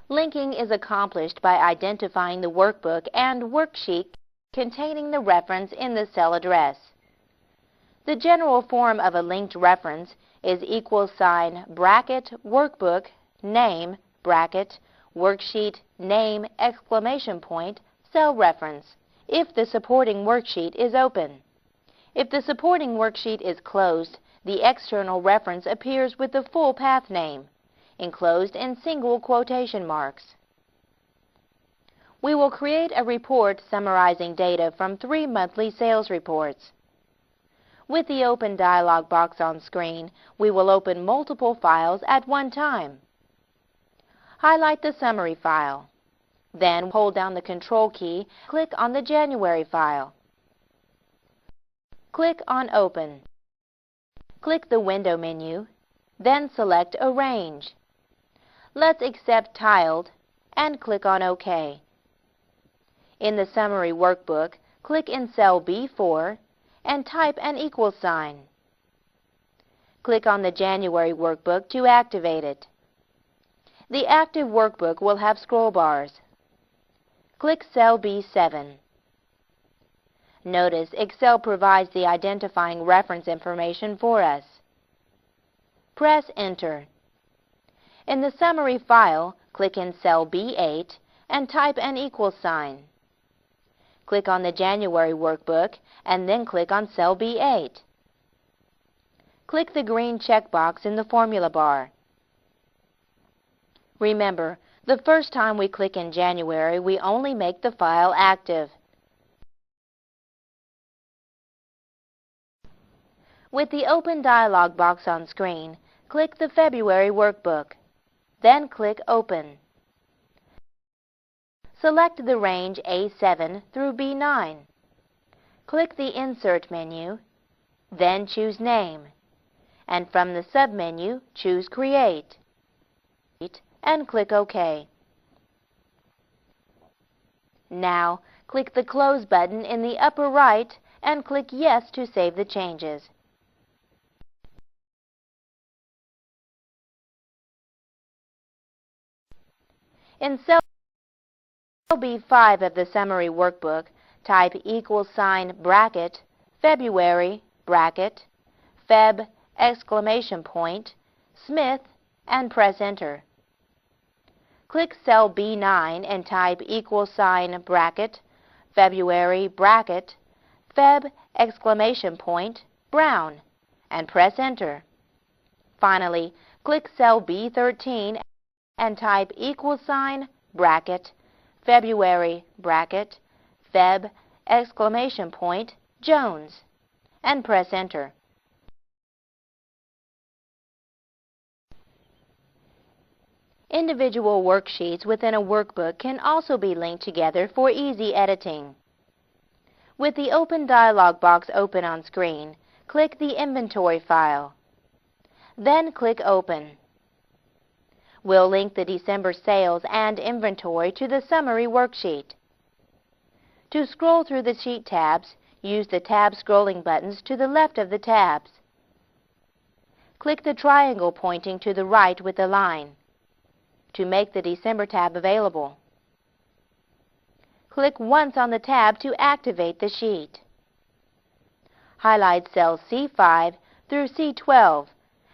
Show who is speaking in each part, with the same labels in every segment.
Speaker 1: Linking is accomplished by identifying the workbook and worksheet containing the reference in the cell address. The general form of a linked reference is =bracket workbook name bracket worksheet name exclamation point cell reference if the supporting worksheet is open. If the supporting worksheet is closed, the external reference appears with the full path name, enclosed in single quotation marks. We will create a report summarizing data from 3 monthly sales reports. With the open dialog box on screen, we will open multiple files at one time. Highlight the summary file. Then hold down the Control key, click on the January file. Click on Open. Click the Window menu, then select Arrange. Let's accept Tiled and click on OK. In the Summary Workbook, click in cell B4 and type an equal sign. Click on the January workbook to activate it. The active workbook will have scroll bars. Click cell B7. Notice Excel provides the identifying reference information for us. Press Enter. In the summary file, click in cell B8 and type an equal sign. Click on the January workbook and then click on cell B8. Click the green checkbox in the formula bar. Remember, the first time we click in January, we only make the file active. With the open dialog box on screen, click the February workbook. Then click Open. Select the range A7 through B9. Click the Insert menu, then choose Name, and from the submenu, choose Create, and click OK. Now, click the Close button in the upper right and click Yes to save the changes. In cell B5 of the summary workbook, type =bracket February bracket Feb exclamation point Smith and press Enter. Click cell B9 and type =bracket February bracket Feb exclamation point Brown and press Enter. Finally, click cell B13 and type =bracket February bracket Feb exclamation point Jones and press Enter. Individual worksheets within a workbook can also be linked together for easy editing. With the open dialog box open on screen, click the Inventory file. Then click Open. We'll link the December sales and inventory to the summary worksheet. To scroll through the sheet tabs, use the tab scrolling buttons to the left of the tabs. Click the triangle pointing to the right with the line to make the December tab available. Click once on the tab to activate the sheet. Highlight cells C5 through C12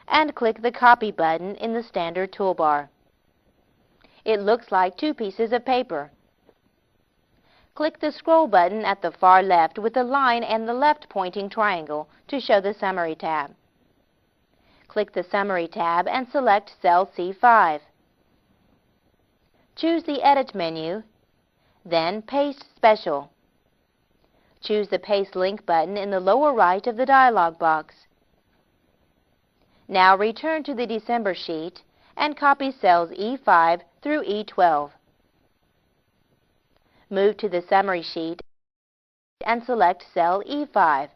Speaker 1: and click the Copy button in the standard toolbar. It looks like 2 pieces of paper. Click the Scroll button at the far left with the line and the left pointing triangle to show the Summary tab. Click the Summary tab and select cell C5. Choose the Edit menu, then Paste Special. Choose the Paste Link button in the lower right of the dialog box. Now return to the December sheet and copy cells E5 through E12. Move to the Summary sheet and select cell E5.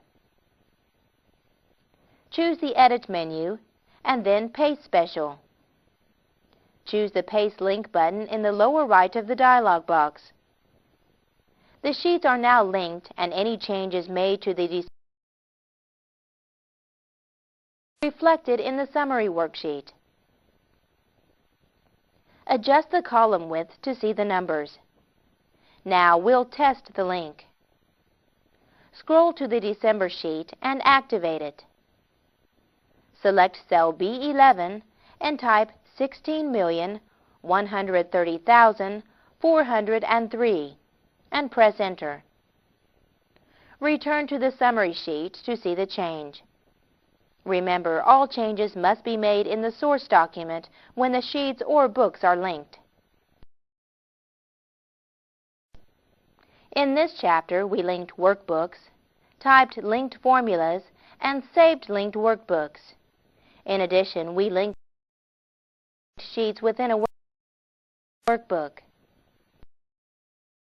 Speaker 1: Choose the Edit menu and then Paste Special. Choose the Paste Link button in the lower right of the dialog box. The sheets are now linked and any changes made to the December reflected in the summary worksheet. Adjust the column width to see the numbers. Now we'll test the link. Scroll to the December sheet and activate it. Select cell B11 and type 16,130,403 and press Enter. Return to the summary sheet to see the change. Remember, all changes must be made in the source document when the sheets or books are linked. In this chapter, we linked workbooks, typed linked formulas, and saved linked workbooks. In addition, we linked sheets within a workbook.